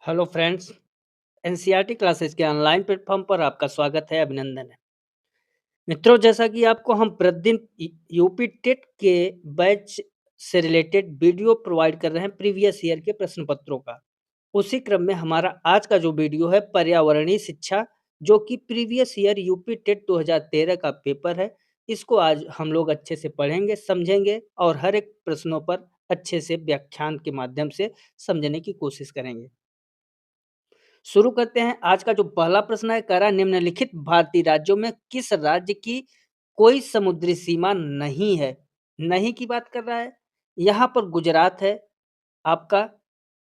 Hello friends, NCERT classes के online platform पर आपका स्वागत है, अभिनंदन है। मित्रों, जैसा कि आपको हम प्रतिदिन यूपी टेट के बैच से रिलेटेड वीडियो प्रोवाइड कर रहे हैं प्रीवियस ईयर के प्रश्न पत्रों का। उसी क्रम में हमारा आज का जो वीडियो है पर्यावरणीय शिक्षा, जो कि प्रीवियस ईयर यूपी टेट 2013 का पेपर है। इसको आज हम लोग अच्छे से पढ़ेंगे, समझेंगे और हर एक प्रश्नों पर अच्छे से व्याख्यान के माध्यम से समझने की कोशिश करेंगे। शुरू करते हैं। आज का जो पहला प्रश्न है, कह रहा है निम्नलिखित भारतीय राज्यों में किस राज्य की कोई समुद्री सीमा नहीं है? नहीं की बात कर रहा है। यहाँ पर गुजरात है आपका,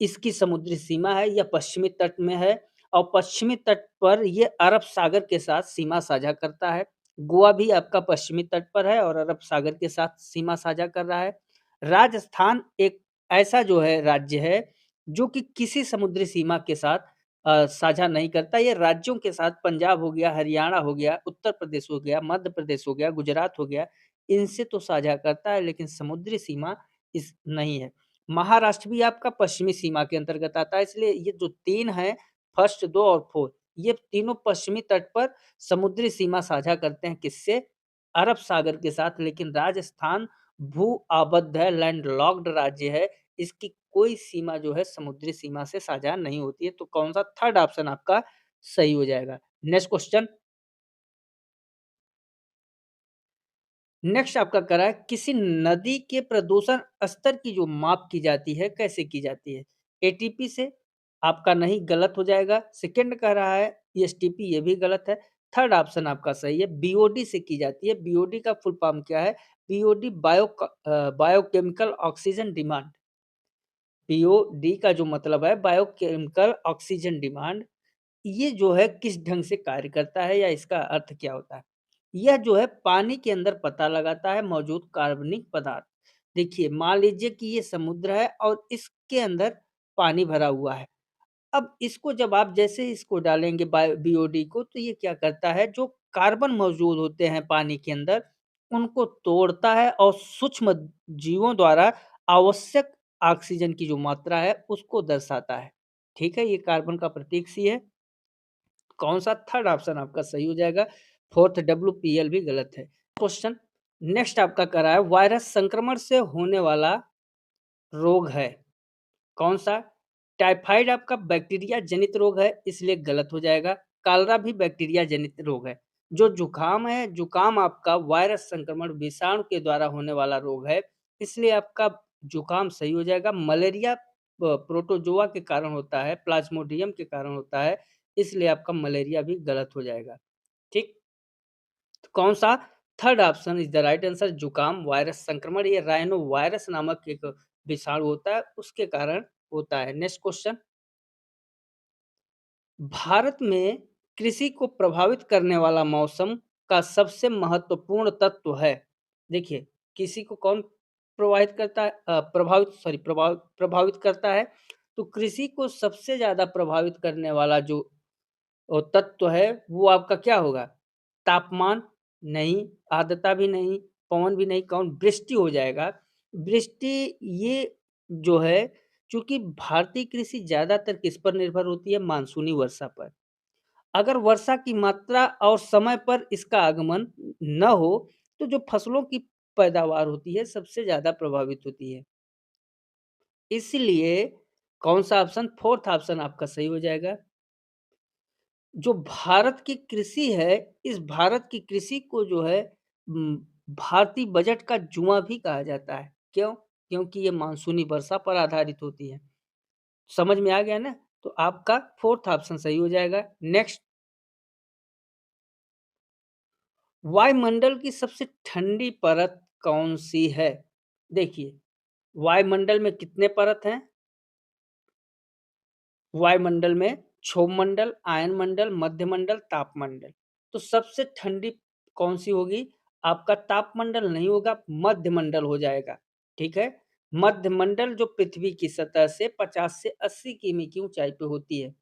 इसकी समुद्री सीमा है, यह पश्चिमी तट में है और पश्चिमी तट पर ये अरब सागर के साथ सीमा साझा करता है। गोवा भी आपका पश्चिमी तट पर है और अरब सागर के साथ सीमा साझा कर रहा है। राजस्थान एक ऐसा जो है राज्य है, जो कि किसी समुद्री सीमा के साथ साझा नहीं करता। ये राज्यों के साथ पंजाब हो गया, हरियाणा हो गया, उत्तर प्रदेश हो गया, मध्य प्रदेश हो गया, गुजरात हो गया, इनसे तो साझा करता है, लेकिन समुद्री सीमा इस नहीं है। महाराष्ट्र भी आपका पश्चिमी सीमा के अंतर्गत आता है, इसलिए ये जो 3 हैं, फर्स्ट 2 और 4, ये तीनों पश्चिमी तट पर समुद्री सीमा साझा करते हैं किससे? अरब सागर के साथ। लेकिन राजस्थान भू-आबद्ध है, लैंडलॉक्ड राज्य है, इसकी कोई सीमा जो है समुद्री सीमा से साझा नहीं होती है। तो कौन-सा थर्ड ऑप्शन आपका सही हो जाएगा। Next question. नेक्स्ट आपका कह रहा है किसी नदी के प्रदूषण स्तर की जो माप की जाती है, कैसे की जाती है? एटीपी से? आपका नहीं, गलत हो जाएगा। सेकंड कह रहा है एसटीपी, ये भी गलत है। थर्ड ऑप्शन आपका सही है, बीओडी से की जाती है। बीओडी का फुल फॉर्म क्या है? BOD biochemical oxygen demand. BOD का जो मतलब है बायोकेमिकल ऑक्सीजन डिमांड, ये जो है किस ढंग से कार्य करता है या इसका अर्थ क्या होता है? यह जो है पानी के अंदर पता लगाता है मौजूद कार्बनिक पदार्थ। देखिए, मान लीजिए कि ये समुद्र है और इसके अंदर पानी भरा हुआ है। अब इसको जब आप जैसे ही इसको डालेंगे बीओडी को, तो ये क्या करता है, जो कार्बन मौजूद होते हैं पानी के अंदर, उनको तोड़ता है और सूक्ष्म जीवों द्वारा आवश्यक ऑक्सीजन की जो मात्रा है उसको दर्शाता है। ठीक है, ये कार्बन का प्रतीक सी है। कौन सा थर्ड ऑप्शन आपका सही हो जाएगा। फोर्थ डब्ल्यूपीएल भी गलत है। क्वेश्चन नेक्स्ट आपका कह रहा है वायरस संक्रमण से होने वाला रोग है कौन सा? टाइफाइड आपका बैक्टीरिया जनित रोग है, इसलिए गलत हो जाएगा। कालरा भी बैक्टीरिया जनित रोग है। जो जुकाम है, जुकाम आपका वायरस संक्रमण विषाणु के द्वारा होने वाला रोग है, इसलिए आपका जुकाम सही हो जाएगा। मलेरिया प्रोटोजोआ के कारण होता है, प्लाज्मोडियम के कारण होता है, इसलिए आपका मलेरिया भी गलत हो जाएगा। ठीक, तो कौन सा? Third option is the right answer, जुकाम वायरस संक्रमण। ये राइनो वायरस नामक एक विषाणु होता है, उसके कारण होता है। Next question. भारत में कृषि को प्रभावित करने वाला मौसम का सबसे महत्वपूर्ण तत्व है। देखिए, कृषि को कौन प्रभावित करता है? प्रभावित करता है। तो कृषि को सबसे ज़्यादा प्रभावित करने वाला जो तत्व है, वो आपका क्या होगा? तापमान नहीं, आर्द्रता भी नहीं, पवन भी नहीं, कौन? वृष्टि हो जाएगा। वृष्टि ये जो है, चूँकि भारतीय कृषि ज़्यादातर किस पर निर्भर होती है? मानसूनी वर्षा पर। अगर वर्षा की मात्रा और समय पर इसका आगमन न हो, तो जो फसलों की पैदावार होती है, सबसे ज़्यादा प्रभावित होती है। इसलिए कौन-सा ऑप्शन? फोर्थ ऑप्शन आपका सही हो जाएगा। जो भारत की कृषि है, इस भारत की कृषि को जो है भारतीय बजट का जुआ भी कहा जाता है। क्यों? क्योंकि ये मानसूनी वर्षा पर आधारित होती है। समझ में आ गया ना? तो आपका फोर्थ ऑप्शन सही हो जाएगा। नेक्स्ट, वायुमंडल की सबसे ठंडी परत कौन-सी है? देखिए, वायुमंडल में कितने परत हैं? वायुमंडल में क्षोभमंडल, आयनमंडल, मध्यमंडल, तापमंडल। तो सबसे ठंडी कौन-सी होगी? आपका तापमंडल नहीं होगा, मध्यमंडल हो जाएगा, ठीक है? मध्यमंडल जो पृथ्वी की सतह से 50 से 80 किमी की ऊँचाई पे होती है,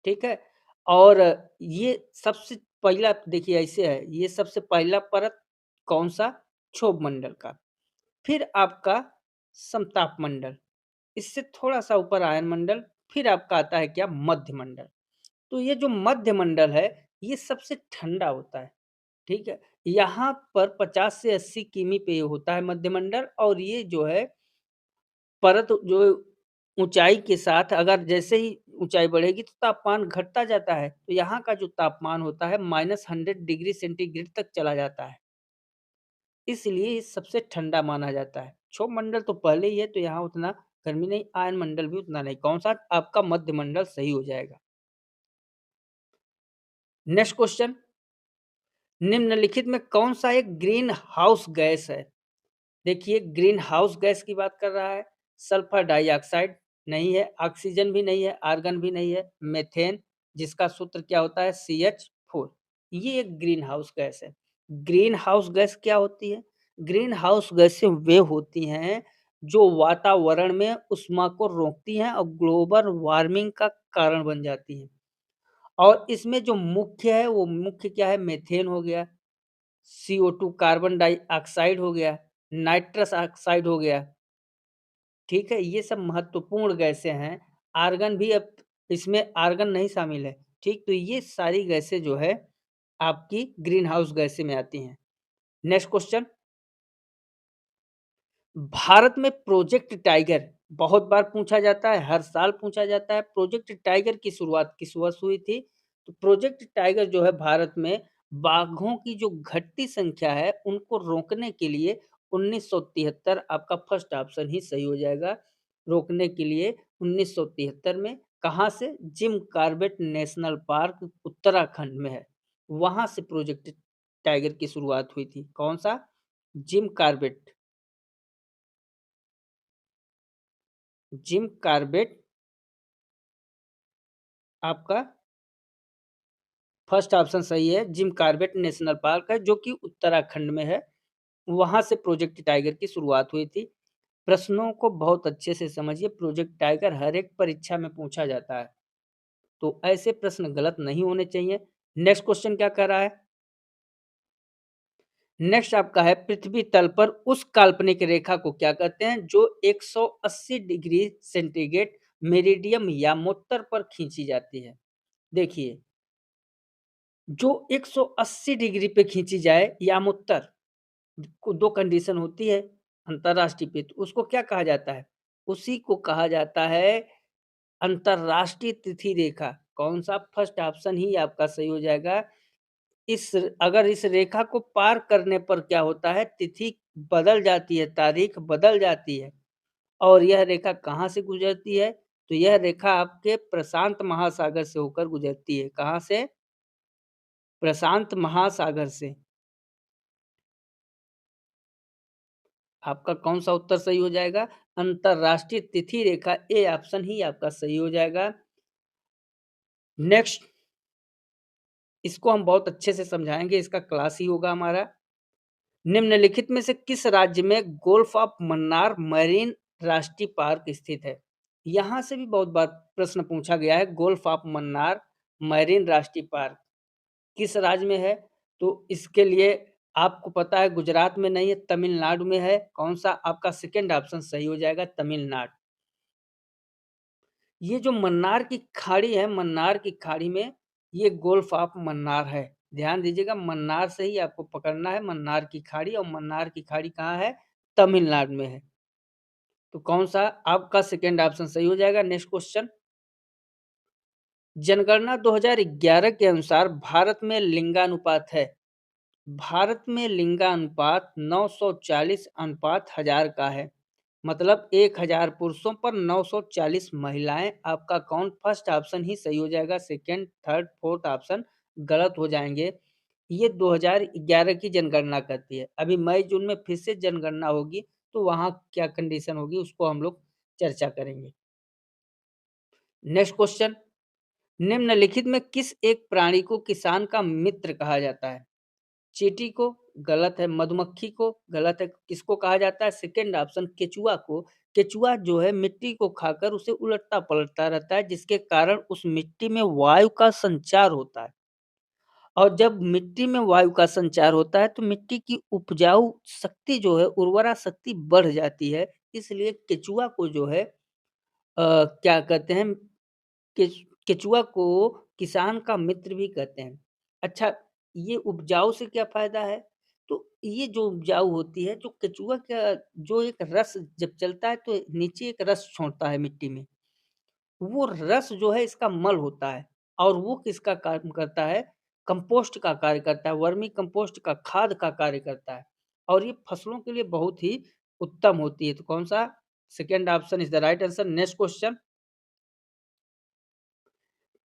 ठीक है? और ये सबसे पहला देखिए ऐसे है, ये सबसे पहला परत कौन-सा? क्षोभमंडल का। फिर आपका समताप मंडल, इससे थोड़ा-सा ऊपर आयनमंडल, फिर आपका आता है क्या? मध्यमंडल। तो ये जो मध्यमंडल है, ये सबसे ठंडा होता है, ठीक है? यहाँ पर 50 से 80 किमी पे ये होता है मध्यमंडल और ये जो है परत जो ऊँचाई के साथ अगर जैसे ही ऊँचाई बढ़ेगी तो तापमान घटता जाता है। तो यहाँ का जो तापमान होता है -100 डिग्री सेंटीग्रेड तक चला जाता है। इसलिए ये सबसे ठंडा माना जाता है। क्षोभ मंडल तो पहले ही है तो यहाँ उतना गर्मी नहीं, आयन मंडल भी उतना नहीं। कौन-सा? आपका मध्यमंडल सही हो जाएगा। नेक्स्ट क्वेश्चन, निम्नलिखित में कौन-सा एक ग्रीन हाउस गैस है? देखिए ग्रीन हाउस गैस की बात कर रहा है, सल्फर डाइऑक्साइड नहीं है, ऑक्सीजन भी नहीं है, आर्गन भी नहीं है, मीथेन जिसका सूत्र क्या होता है? CH4 ये एक ग्रीन हाउस गैस है। ग्रीन हाउस गैस क्या होती है? ग्रीन हाउस गैसें वे होती हैं जो वातावरण में ऊष्मा को रोकती हैं और ग्लोबल वार्मिंग का कारण बन जाती हैं। और इसमें जो मुख्य है वो मुख्य क्या है? मीथेन हो गया, CO2 कार्बन डाइऑक्साइड हो गया, नाइट्रस ऑक्साइड हो गया, ठीक है? ये सब महत्वपूर्ण गैसें हैं। आर्गन भी अब इसमें आर्गन नहीं शामिल है, ठीक? तो ये सारी गैसें जो है आपकी ग्रीन हाउस गैसें में आती हैं। नेक्स्ट क्वेश्चन, भारत में प्रोजेक्ट टाइगर बहुत बार पूछा जाता है, हर साल पूछा जाता है। प्रोजेक्ट टाइगर की शुरुआत किस वर्ष हुई थी? तो प्रोजेक्ट टाइगर जो है भारत में बाघों की जो घटती संख्या है, उनको रोकने के लिए 1973 आपका फर्स्ट ऑप्शन ही सही हो जाएगा। रोकने के लिए 1973 में कहाँ से? Jim Corbett national park Uttarakhand में है। वहाँ से प्रोजेक्ट टाइगर की शुरुआत हुई थी। कौन-सा? Jim Corbett. जिम कॉर्बेट आपका फर्स्ट ऑप्शन सही है। जिम कॉर्बेट नेशनल पार्क है जो कि उत्तराखंड में है। वहाँ से प्रोजेक्ट टाइगर की शुरुआत हुई थी। प्रश्नों को बहुत अच्छे से समझिए, प्रोजेक्ट टाइगर हर एक परीक्षा में पूछा जाता है। तो ऐसे प्रश्न गलत नहीं होने चाहिए। नेक्स्ट क्वेश्चन क्या कह रहा है? नेक्स्ट आपका है पृथ्वी तल पर उस काल्पनिक रेखा को क्या कहते हैं जो 180 डिग्री सेंटीग्रेड मेरिडियम यामोत्तर पर खींची जाती है? देखिए जो 180 डिग्री पे खींची जाए यामुत्तर को 2 कंडीशन होती है अंतर्राष्ट्रीय पे, तो उसको क्या कहा जाता है? उसी को कहा जाता है अंतर्राष्ट्रीय तिथि रेखा। कौन-सा? फर्स्ट ऑप्शन ही आपका सही हो जाएगा। इस अगर इस रेखा को पार करने पर क्या होता है? तिथि बदल जाती है, तारीख बदल जाती है और यह रेखा कहाँ से गुजरती है? तो यह रेखा आपके प्रशांत महासागर से होकर गुजरती है। कहाँ से? प्रशांत महासागर से। आपका कौन-सा उत्तर सही हो जाएगा? अंतर्राष्ट्रीय तिथि रेखा ए ऑप्शन ही आपका सही हो जाएगा। नेक्स्ट इसको हम बहुत अच्छे से समझाएँगे, इसका क्लास ही होगा हमारा। निम्नलिखित में से किस राज्य में गोल्फ ऑफ मन्नार मैरीन राष्ट्रीय पार्क स्थित है? यहाँ से भी बहुत बार प्रश्न पूछा गया है, गोल्फ ऑफ मन्नार मैरीन राष्ट्रीय पार्क किस राज्य में है? तो इसके लिए आपको पता है गुजरात में नहीं है, तमिलनाडु में है। कौन-सा? आपका सेकंड ऑप्शन सही हो जाएगा तमिलनाडु। ये जो मन्नार की खाड़ी है, मन्नार की खाड़ी में ये गोल्फ ऑफ मन्नार है। ध्यान दीजिएगा मन्नार से ही आपको पकड़ना है मन्नार की खाड़ी और मन्नार की खाड़ी कहाँ है? तमिलनाडु में है। तो कौन-सा आपका सेकंड ऑप्शन सही हो जाएगा। नेक्स्ट क्वेश्चन, जनगणना 2011 के अनुसार भारत में लिंगानुपात है। भारत में लिंगानुपात 940 अनुपात 1000 का है। मतलब 1000 पुरुषों पर 940 महिलाएँ। आपका कौन? फर्स्ट ऑप्शन ही सही हो जाएगा, सेकंड, थर्ड, फोर्थ ऑप्शन गलत हो जाएँगे। ये 2011 की जनगणना कहती है। अभी मई-जून में फिर से जनगणना होगी, तो वहाँ क्या कंडीशन होगी उसको हम लोग चर्चा करेंगे। नेक्स्ट क्वेश्चन, निम्नलिखित में किस एक प्राणी को किसान का मित्र कहा जाता है? चींटी को गलत है, मधुमक्खी को गलत है, किसको कहा जाता है? सेकंड ऑप्शन केचुआ को। केचुआ जो है मिट्टी को खाकर उसे उलटता-पलटता रहता है जिसके कारण उस मिट्टी में वायु का संचार होता है। और जब मिट्टी में वायु का संचार होता है तो मिट्टी की उपजाऊ शक्ति जो है, उर्वरा शक्ति बढ़ जाती है। इसलिए केचुआ को जो है क्या कहते हैं केच केचुआ को किसान का मित्र भी कहते हैं। अच्छा, ये उपजाऊ से क्या फ़ायदा है? तो ये जो उपजाऊ होती है, जो केचुआ का जो एक रस जब चलता है तो नीचे एक रस छोड़ता है मिट्टी में। वो रस जो है इसका मल होता है और वो किसका काम करता है? कंपोस्ट का कार्य करता है, वर्मी कंपोस्ट का, खाद का कार्य करता है और ये फसलों के लिए बहुत ही उत्तम होती है। तो कौन-सा? Second option is the right answer. Next question,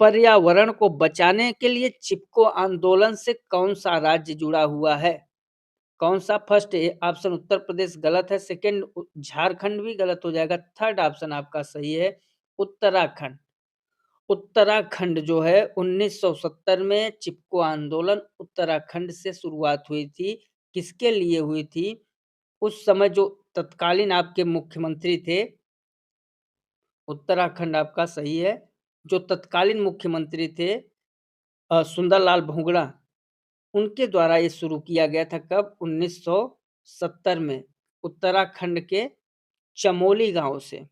पर्यावरण को बचाने के लिए चिपको आंदोलन से कौन-सा राज्य जुड़ा हुआ है? कौन-सा? फर्स्ट ऑप्शन उत्तर प्रदेश गलत है, सेकंड झारखंड भी गलत हो जाएगा, थर्ड ऑप्शन आपका सही है उत्तराखंड। उत्तराखंड जो है 1970 में चिपको आंदोलन उत्तराखंड से शुरुआत हुई थी। किसके लिए हुई थी? उस समय जो तत्कालीन आपके मुख्यमंत्री थे, उत्तराखंड आपका सही है। जो तत्कालीन मुख्यमंत्री थे सुंदरलाल भुंगड़ा, उनके द्वारा ये शुरू किया गया था कब? 1970 में उत्तराखंड के चमोली गाँव से।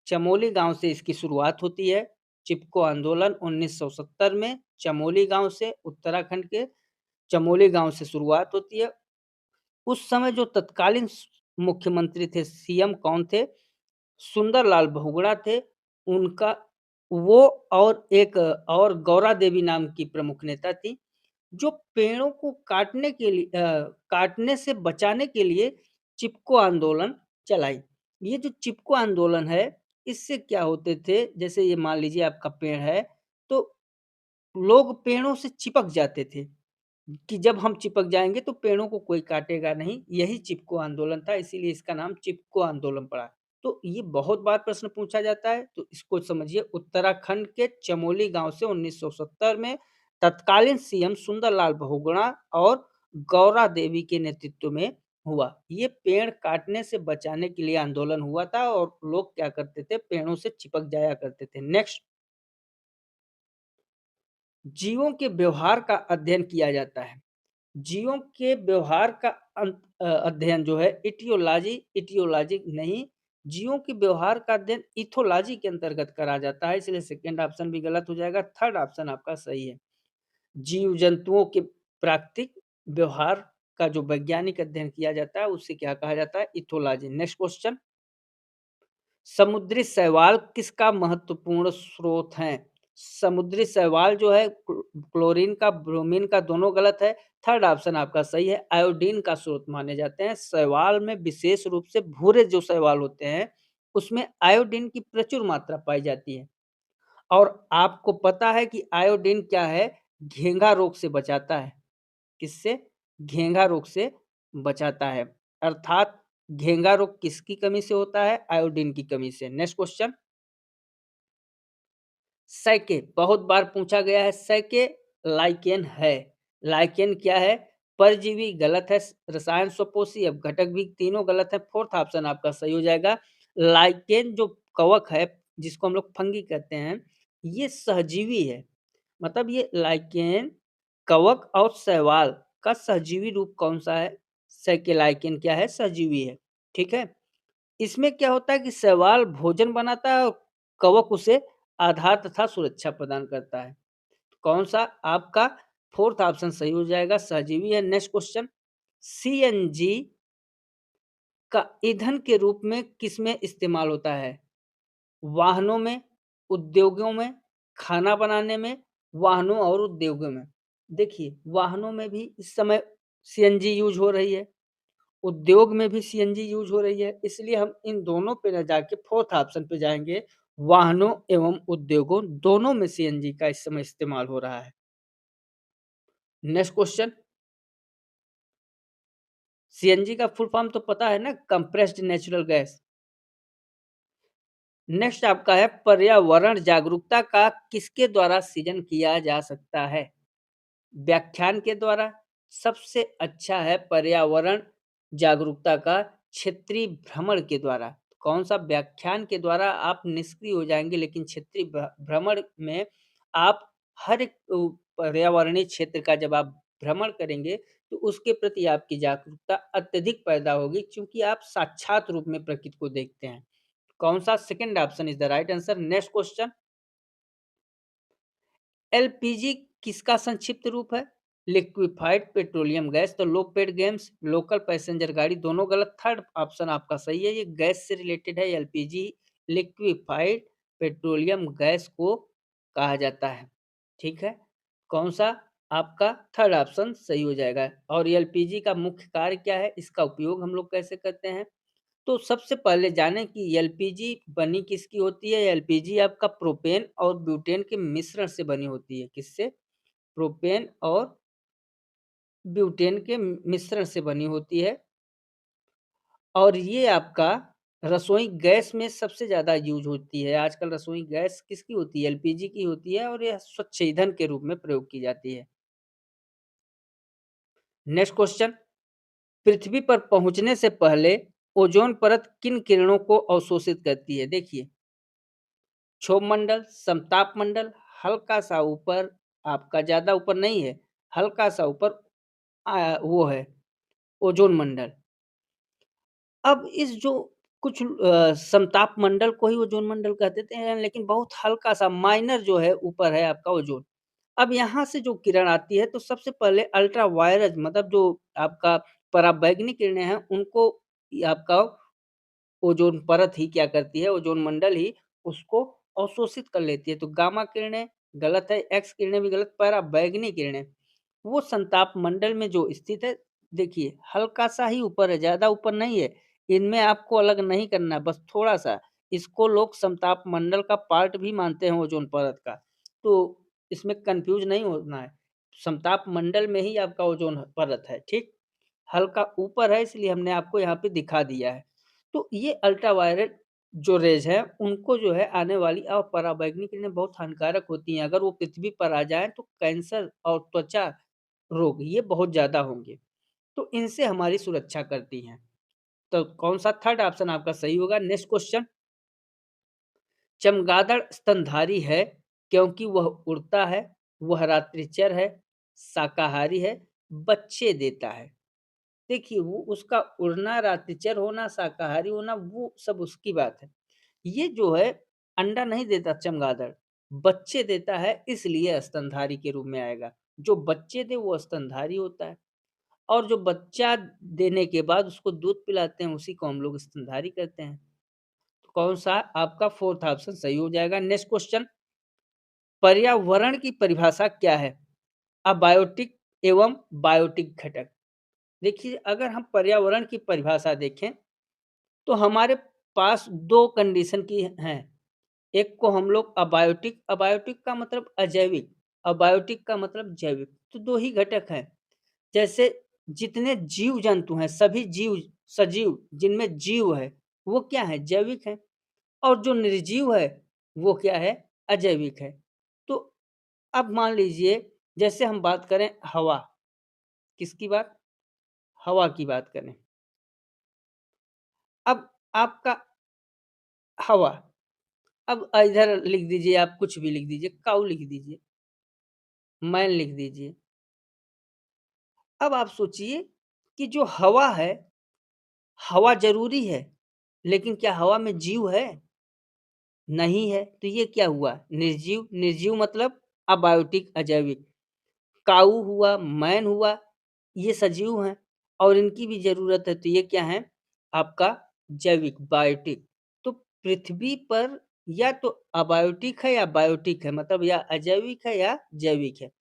चमोली गाँव से इसकी शुरुआत होती है। चिपको आंदोलन 1970 में चमोली गाँव से, उत्तराखंड के चमोली गाँव से शुरुआत होती है। उस समय जो तत्कालीन मुख्यमंत्री थे, सीएम कौन थे? सुंदरलाल बहुगुणा थे। उनका वो और एक और गौरा देवी नाम की प्रमुख नेता थी, जो पेड़ों को काटने से बचाने के लिए चिपको आंदोलन चलाई। ये जो चिपको आंदोलन है, इससे क्या होते थे, जैसे ये मान लीजिए आपका पेड़ है, तो लोग पेड़ों से चिपक जाते थे कि जब हम चिपक जाएँगे तो पेड़ों को कोई काटेगा नहीं, यही चिपको आंदोलन था, इसीलिए इसका नाम चिपको आंदोलन पड़ा। तो ये बहुत बार प्रश्न पूछा जाता है, तो इसको समझिए। उत्तराखंड के चमोली गाँव से 1970 में तत्कालीन सीएम सुंदरलाल बहुगुणा और गौरा देवी के नेतृत्व में हुआ। ये पेड़ काटने से बचाने के लिए आंदोलन हुआ था और लोग क्या करते थे, पेड़ों से चिपक जाया करते थे। नेक्स्ट, जीवों के व्यवहार का अध्ययन किया जाता है। जीवों के व्यवहार का अध्ययन जो है इटियोलॉजी नहीं, जीवों के व्यवहार का अध्ययन इथोलॉजी के अंतर्गत करा जाता है, इसलिए सेकंड ऑप्शन भी गलत हो जाएगा, थर्ड ऑप्शन आपका सही है। जीव-जंतुओं के प्राकृतिक व्यवहार का जो वैज्ञानिक अध्ययन किया जाता है, उसे क्या कहा जाता है? इथोलॉजी। नेक्स्ट क्वेश्चन, समुद्री शैवाल किसका महत्वपूर्ण स्रोत है? समुद्री शैवाल जो है क्लोरीन का, ब्रोमीन का, दोनों गलत है। थर्ड ऑप्शन आपका सही है, आयोडीन का स्रोत माने जाते हैं। शैवाल में विशेष रूप से भूरे जो शैवाल होते हैं, उसमें आयोडीन की प्रचुर मात्रा पाई जाती है। और आपको पता है कि आयोडीन क्या है? घेंघा रोग से बचाता है। किससे? घेंघा रोग से बचाता है। अर्थात घेंघा रोग किसकी कमी से होता है? आयोडीन की कमी से। नेक्स्ट क्वेश्चन, सैके बहुत बार पूछा गया है। सैके लाइकेन है। लाइकेन क्या है? परजीवी गलत है, रसायन स्वपोषी, अपघटक भी, तीनों गलत है। फोर्थ ऑप्शन आपका सही हो जाएगा। लाइकेन जो कवक है, जिसको हम लोग फंगी कहते हैं, ये सहजीवी है। मतलब ये लाइकेन कवक और शैवाल का सहजीवी रूप कौन-सा है? सैकेलाइकेन क्या है? सहजीवी है। ठीक है? इसमें क्या होता है कि शैवाल भोजन बनाता है और कवक उसे आधार तथा सुरक्षा प्रदान करता है। कौन-सा? आपका फोर्थ ऑप्शन सही हो जाएगा, सहजीवी है। नेक्स्ट क्वेश्चन, सीएनजी का ईंधन के रूप में किसमें इस्तेमाल होता है? वाहनों में, उद्योगों में, खाना बनाने में, वाहनों और उद्योगों में। देखिए, वाहनों में भी इस समय सीएनजी यूज़ हो रही है, उद्योग में भी सीएनजी यूज़ हो रही है, इसलिए हम इन दोनों पे ना जाके फोर्थ ऑप्शन पे जाएँगे, वाहनों एवं उद्योगों दोनों में सीएनजी का इस समय इस्तेमाल हो रहा है। नेक्स्ट क्वेश्चन, सीएनजी का फुल फॉर्म तो पता है ना? Compressed natural gas. नेक्स्ट आपका है, पर्यावरण जागरूकता का किसके द्वारा सृजन किया जा सकता है? व्याख्यान के द्वारा। सबसे अच्छा है पर्यावरण जागरूकता का क्षेत्रीय भ्रमण के द्वारा। कौन-सा? व्याख्यान के द्वारा आप निष्क्रिय हो जाएँगे, लेकिन क्षेत्रीय भ्रमण में आप हर एक पर्यावरणीय क्षेत्र का जब आप भ्रमण करेंगे, तो उसके प्रति आपकी जागरूकता अत्यधिक पैदा होगी, क्योंकि आप साक्षात रूप में प्रकृति को देखते हैं। कौन सा? Second option is the right answer. Next question, LPG किसका संक्षिप्त रूप है? Liquefied petroleum gas. तो लो पेड गेम्स, लोकल पैसेंजर गाड़ी, दोनों गलत। थर्ड ऑप्शन आपका सही है, ये गैस से रिलेटेड है। एलपीजी लिक्विफाइड पेट्रोलियम गैस को कहा जाता है। ठीक है, कौन सा? आपका थर्ड ऑप्शन सही हो जाएगा। और एलपीजी का मुख्य कार्य क्या है, इसका उपयोग हम लोग कैसे करते हैं? तो सबसे पहले जानें कि एलपीजी बनी किसकी होती है। एलपीजी आपका प्रोपेन और ब्यूटेन के मिश्रण से बनी होती है। किससे? प्रोपेन और ब्यूटेन के मिश्रण से बनी होती है। और ये आपका रसोई गैस में सबसे ज़्यादा यूज़ होती है। आजकल रसोई गैस किसकी होती है? एलपीजी की होती है और यह स्वच्छ ईंधन के रूप में प्रयोग की जाती है। नेक्स्ट क्वेश्चन, पृथ्वी पर पहुंचने से पहले ओजोन परत किन किरणों को अवशोषित करती है? देखिए, क्षोभ मंडल, समताप मंडल, हल्का सा ऊपर, आपका ज़्यादा ऊपर नहीं है, हल्का सा ऊपर वो है ओजोन मंडल। अब इस जो कुछ समताप मंडल को ही ओजोन मंडल कहते थे, लेकिन बहुत हल्का सा माइनर जो है ऊपर है आपका ओजोन। अब यहाँ से जो किरण आती है तो सबसे पहले अल्ट्रा वायलेट मतलब जो आपका पराबैंगनी किरणें हैं उनको आपका ओजोन परत ही क्या करती है, ओजोन मंडल ही उसको अवशोषित कर लेती है। तो गामा किरणें गलत है, एक्स किरणें भी गलत, पराबैंगनी किरणें वो संताप मंडल में जो स्थित है, देखिए हल्का सा ही ऊपर है, ज़्यादा ऊपर नहीं है। इनमें आपको अलग नहीं करना है, बस थोड़ा-सा। इसको लोग समताप मंडल का पार्ट भी मानते हैं ओज़ोन परत का, तो इसमें कन्फ्यूज़ नहीं होना है। समताप मंडल में ही आपका ओज़ोन परत है, ठीक? हल्का ऊपर है इसलिए हमने आपको यहाँ पे दिखा दिया है। तो ये अल्ट्रावायलेट जो रेज़ हैं, उनको जो है आने वाली पराबैंगनी किरणें बहुत हानिकारक होती हैं। अगर वो पृथ्वी पर आ जाएँ तो कैंसर और त्वचा रोग ये बहुत ज़्यादा होंगे, तो इनसे हमारी सुरक्षा करती हैं। तो कौन-सा थर्ड ऑप्शन आपका सही होगा। नेक्स्ट क्वेश्चन, चमगादड़ स्तनधारी है क्योंकि वह उड़ता है, वह रात्रिचर है, शाकाहारी है, बच्चे देता है। देखिए वो उसका उड़ना, रात्रिचर होना, शाकाहारी होना वो सब उसकी बात है। ये जो है अंडा नहीं देता चमगादड़, बच्चे देता है इसलिए स्तनधारी के रूप में आएगा। जो बच्चे दे वो स्तनधारी होता है। और जो बच्चा देने के बाद उसको दूध पिलाते हैं, उसी को हम लोग स्तनधारी कहते हैं। तो कौन-सा आपका फोर्थ ऑप्शन सही हो जाएगा। नेक्स्ट क्वेश्चन, पर्यावरण की परिभाषा क्या है? अबायोटिक एवं बायोटिक घटक। देखिए, अगर हम पर्यावरण की परिभाषा देखें, तो हमारे पास 2 कंडीशन की हैं। एक को हम लोग अबायोटिक, अबायोटिक का मतलब अजैविक, अबायोटिक का मतलब जैविक। तो 2 ही घटक हैं। जैसे जितने जीव-जंतु हैं, सभी जीव सजीव जिनमें जीव है, वो क्या है? जैविक है। और जो निर्जीव है, वो क्या है? अजैविक है। तो अब मान लीजिए जैसे हम बात करें हवा, किसकी बात? हवा की बात करें। अब आपका हवा, अब इधर लिख दीजिए, आप कुछ भी लिख दीजिए, काऊ लिख दीजिए, मैन लिख दीजिए। अब आप सोचिए कि जो हवा है, हवा ज़रूरी है, लेकिन क्या हवा में जीव है? नहीं है, तो ये क्या हुआ? निर्जीव, निर्जीव मतलब अबायोटिक, अजैविक। काऊ हुआ, मैन हुआ, ये सजीव हैं और इनकी भी ज़रूरत है, तो ये क्या हैं? आपका जैविक, बायोटिक। तो पृथ्वी पर या तो अबायोटिक है या बायोटिक है, मतलब या अजैविक है या जैविक है।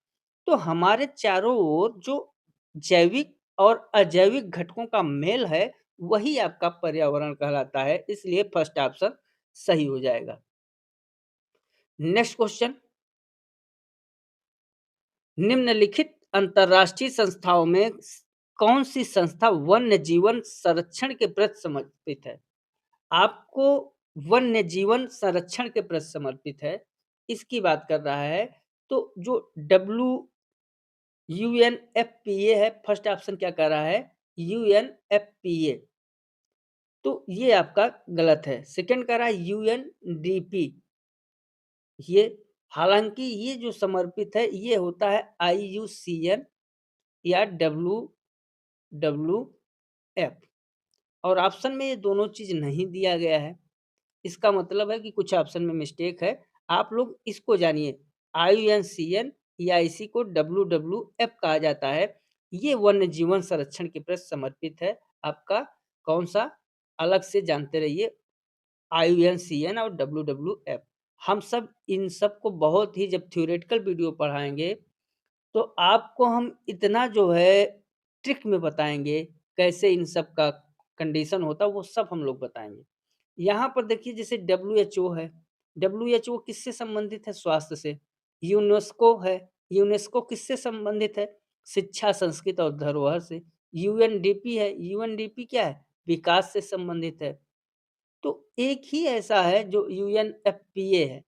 तो हमारे चारों ओर जो जैविक और अजैविक घटकों का मेल है, वही आपका पर्यावरण कहलाता है, इसलिए फर्स्ट ऑप्शन सही हो जाएगा। नेक्स्ट क्वेश्चन, निम्नलिखित अंतर्राष्ट्रीय संस्थाओं में कौन सी संस्था वन्य जीवन संरक्षण के प्रति समर्पित है? आपको वन्य जीवन संरक्षण के प्रति समर्पित है, इसकी बात कर रहा है। तो जो यूएनएफपीए है, फर्स्ट ऑप्शन क्या कह रहा है? यूएनएफपीए, तो ये आपका गलत है। सेकंड कह रहा है यूएनडीपी, ये हालांकि ये जो समर्पित है ये होता है आईयूसीएन या डब्ल्यूडब्ल्यूएफ, और ऑप्शन में ये दोनों चीज नहीं दिया गया है। इसका मतलब है कि कुछ ऑप्शन में मिस्टेक है। आप लोग इसको जानिए, IUCN या इसी को WWF कहा जाता है। ये वन्य जीवन संरक्षण के प्रति समर्पित है। आपका कौन-सा? अलग से जानते रहिए, IUCN और WWF। हम सब इन सब को बहुत ही जब थ्योरेटिकल वीडियो पढ़ाएँगे, तो आपको हम इतना जो है ट्रिक में बताएँगे, कैसे इन सब का कंडीशन होता है, वो सब हम लोग बताएँगे। यहाँ पर देखिए जैसे डब्ल्यूएचओ है, डब्ल्यूएचओ किससे संबंधित है? स्वास्थ्य से। यूनेस्को है, यूनेस्को किससे संबंधित है? शिक्षा, संस्कृति और धरोहर से। यूएनडीपी है, यूएनडीपी क्या है? विकास से संबंधित है। तो एक ही ऐसा है जो यूएनएफपीए है,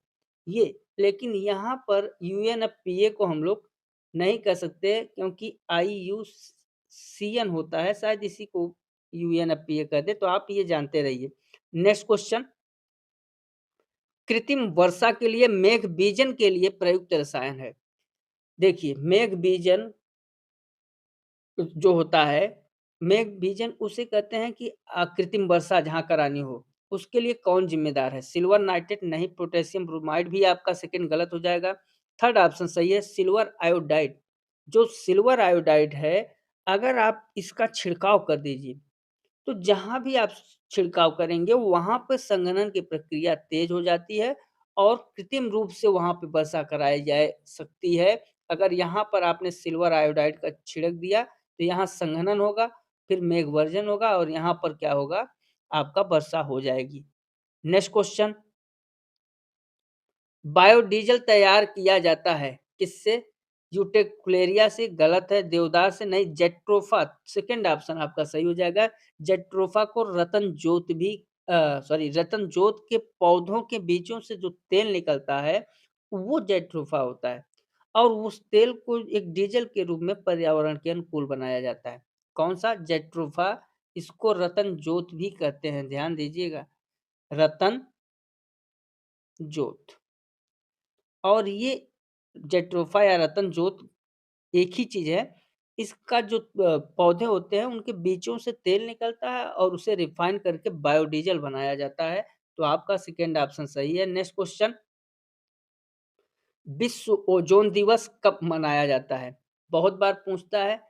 ये। लेकिन यहाँ पर यूएनएफपीए को हम लोग नहीं कह सकते क्योंकि आईयूसीएन होता है, शायद इसी को यूएनएफपीए कहते हैं, तो आप ये जानते रहिए। नेक्स्ट क्वेश्चन, कृत्रिम वर्षा के लिए मेघ बीजन के लिए प्रयुक्त रसायन है। देखिए, मेघ बीजन जो होता है, मेघ बीजन उसे कहते हैं कि कृत्रिम वर्षा जहाँ करानी हो, उसके लिए कौन ज़िम्मेदार है? सिल्वर नाइट्रेट नहीं, पोटेशियम ब्रोमाइड भी आपका सेकंड गलत हो जाएगा। थर्ड ऑप्शन सही है, सिल्वर आयोडाइड। जो सिल्वर आयोडाइड है, अगर आप इसका छिड़काव कर दीजिए, तो जहाँ भी आप छिड़काव करेंगे, वहाँ पे संघनन की प्रक्रिया तेज़ हो जाती है और कृत्रिम रूप से वहाँ पे वर्षा कराई जा सकती है। अगर यहाँ पर आपने सिल्वर आयोडाइड का छिड़क दिया, तो यहाँ संघनन होगा, फिर मेघवर्जन होगा और यहाँ पर क्या होगा? आपका वर्षा हो जाएगी। नेक्स्ट क्वेश्चन, बायोडीज़ल तैयार किया जाता है किससे? यूटेक्युलेरिया से, गलत है। देवदार से नहीं, जेट्रोफा, सेकंड ऑप्शन आपका सही हो जाएगा। जेट्रोफा को रतनजोत भी रतनजोत के पौधों के बीचों से जो तेल निकलता है, वो जेट्रोफा होता है और उस तेल को एक डीज़ल के रूप में पर्यावरण के अनुकूल बनाया जाता है। कौन-सा? जेट्रोफा। इसको रतनजोत भी कहते हैं, ध्यान दीजिएगा, रतनजोत। और ये जेट्रोफा या रतनजोत एक ही चीज़ है। इसका जो पौधे होते हैं उनके बीचों से तेल निकलता है और उसे रिफाइन करके बायोडीज़ल बनाया जाता है। तो आपका सेकंड ऑप्शन सही है। नेक्स्ट क्वेश्चन, विश्व ओज़ोन दिवस कब मनाया जाता है? बहुत बार पूछता है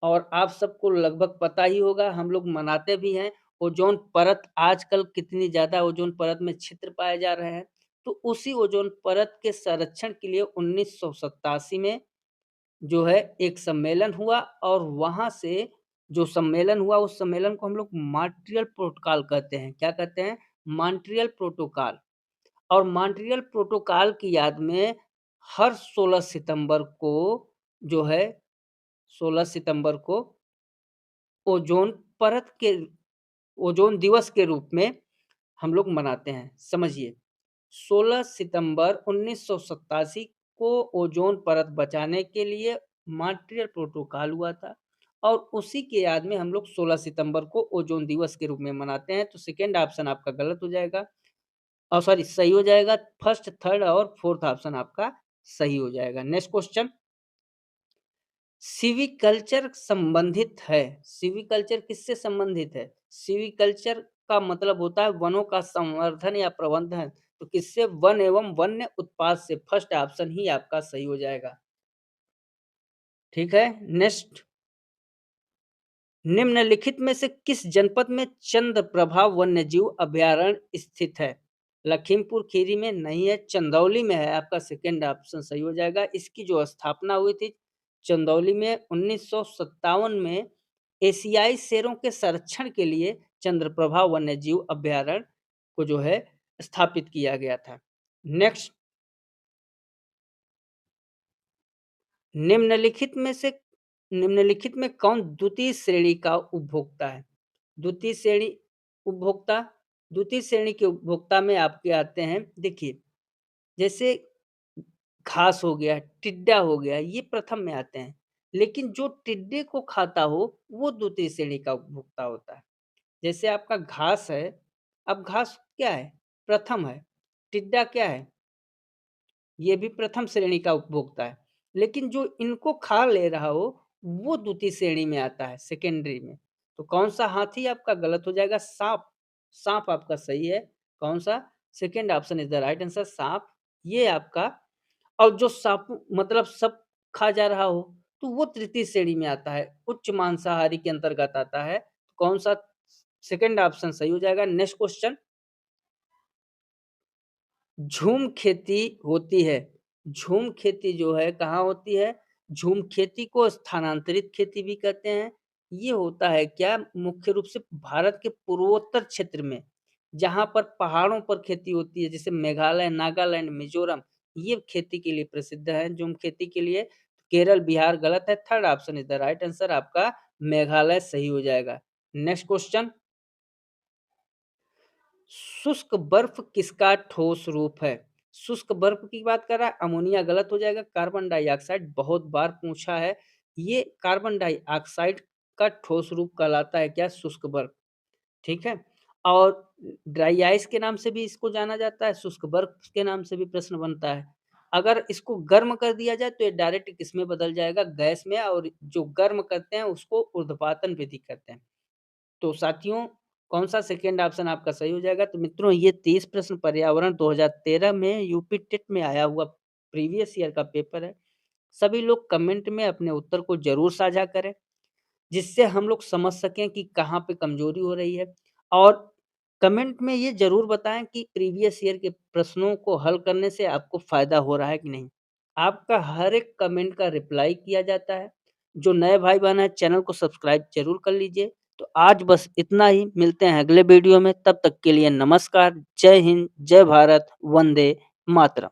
और आप सबको लगभग पता ही होगा, हम लोग मनाते भी हैं। ओज़ोन परत आजकल कितनी ज़्यादा ओज़ोन परत में छिद्र पाए जा रहे हैं। तो उसी ओज़ोन परत के संरक्षण के लिए 1987 में जो है एक सम्मेलन हुआ और वहाँ से जो सम्मेलन हुआ, उस सम्मेलन को हम लोग मॉन्ट्रियल प्रोटोकॉल कहते हैं। क्या कहते हैं? Montreal protocol. और मॉन्ट्रियल प्रोटोकॉल की याद में हर 16 सितंबर को जो है 16 सितंबर को ओज़ोन परत के ओज़ोन दिवस के रूप में हम लोग मनाते हैं। समझिए, 16 सितंबर 1987 को ओज़ोन परत बचाने के लिए मॉन्ट्रियल प्रोटोकॉल हुआ था और उसी के याद में हम लोग 16 सितंबर को ओज़ोन दिवस के रूप में मनाते हैं। तो सेकंड ऑप्शन आपका गलत हो जाएगा सॉरी सही हो जाएगा। फर्स्ट, थर्ड और फोर्थ ऑप्शन आपका सही हो जाएगा। नेक्स्ट क्वेश्चन, सिविकल्चर संबंधित है। सिविकल्चर किससे संबंधित है? सिविकल्चर का मतलब होता है वनों का संवर्धन या प्रबंधन। तो किससे? वन एवं वन्य उत्पाद से। फर्स्ट ऑप्शन ही आपका सही हो जाएगा। ठीक है, नेक्स्ट, निम्नलिखित में से किस जनपद में चंद्रप्रभा वन्यजीव अभयारण्य स्थित है? लखीमपुर खीरी में नहीं है, चंदौली में है। आपका सेकंड ऑप्शन सही हो जाएगा। इसकी जो स्थापना हुई थी चंदौली में 1957 में एशियाई शेरों के संरक्षण के लिए चंद्रप्रभा वन्यजीव अभयारण्य को जो है स्थापित किया गया था। नेक्स्ट, निम्नलिखित में से निम्नलिखित में कौन द्वितीय श्रेणी का उपभोक्ता है? द्वितीय श्रेणी उपभोक्ता, द्वितीय श्रेणी के उपभोक्ता में आपके आते हैं, देखिए, जैसे घास हो गया, टिड्डा हो गया, ये प्रथम में आते हैं। लेकिन जो टिड्डे को खाता हो, वो द्वितीय श्रेणी का उपभोक्ता होता है। जैसे आपका घास है, अब घास क्या है? प्रथम है। टिड्डा क्या है? ये भी प्रथम श्रेणी का उपभोक्ता है। लेकिन जो इनको खा ले रहा हो, वो द्वितीय श्रेणी में आता है, सेकेंडरी में। तो कौन-सा हाथी आपका गलत हो जाएगा? साँप, साँप आपका सही है। कौन-सा? Second option is the right answer साँप। ये आपका और जो साँप मतलब सब खा जा रहा हो, तो वो तृतीय श्रेणी में आता है, उच्च मांसाहारी के अंतर्गत आता है। कौन-सा? सेकंड ऑप्शन सही हो जाएगा। नेक्स्ट क्वेश्चन झूम खेती होती है। झूम खेती जो है कहाँ होती है? झूम खेती को स्थानांतरित खेती भी कहते हैं। ये होता है क्या मुख्य रूप से भारत के पूर्वोत्तर क्षेत्र में, जहाँ पर पहाड़ों पर खेती होती है जैसे मेघालय, नागालैंड, मिज़ोरम ये खेती के लिए प्रसिद्ध है झूम खेती के लिए। केरल, बिहार गलत है। Third option is the right answer आपका मेघालय सही हो जाएगा। नेक्स्ट क्वेश्चन शुष्क बर्फ किसका ठोस रूप है? शुष्क बर्फ की बात कर रहा है, अमोनिया गलत हो जाएगा, कार्बन डाइऑक्साइड बहुत बार पूछा है। ये कार्बन डाइऑक्साइड का ठोस रूप कहलाता है क्या? शुष्क बर्फ, ठीक है? और ड्राई आइस के नाम से भी इसको जाना जाता है, शुष्क बर्फ के नाम से भी प्रश्न बनता है। अगर इसको गर्म कर दिया जाए तो ये डायरेक्ट किसमें बदल जाएगा? गैस में और जो गर्म करते हैं उसको ऊर्ध्वपातन विधि कहते हैं। तो साथियों कौन-सा सेकंड ऑप्शन आपका सही हो जाएगा? तो मित्रों ये 30 प्रश्न पर्यावरण 2013 में यूपी टेट में आया हुआ प्रीवियस ईयर का पेपर है। सभी लोग कमेंट में अपने उत्तर को ज़रूर साझा करें, जिससे हम लोग समझ सकें कि कहाँ पे कमज़ोरी हो रही है। और कमेंट में ये ज़रूर बताएँ कि प्रीवियस ईयर के प्रश्नों को हल करने से आपको फ़ायदा हो रहा है कि नहीं? आपका हर एक कमेंट का रिप्लाई किया जाता है। जो नए भाई-बहन हैं चैनल को सब्सक्राइब ज़रूर कर लीजिए। तो आज बस इतना ही, मिलते हैं अगले वीडियो में, तब तक के लिए नमस्कार, जय हिंद, जय भारत, वंदे मातरम।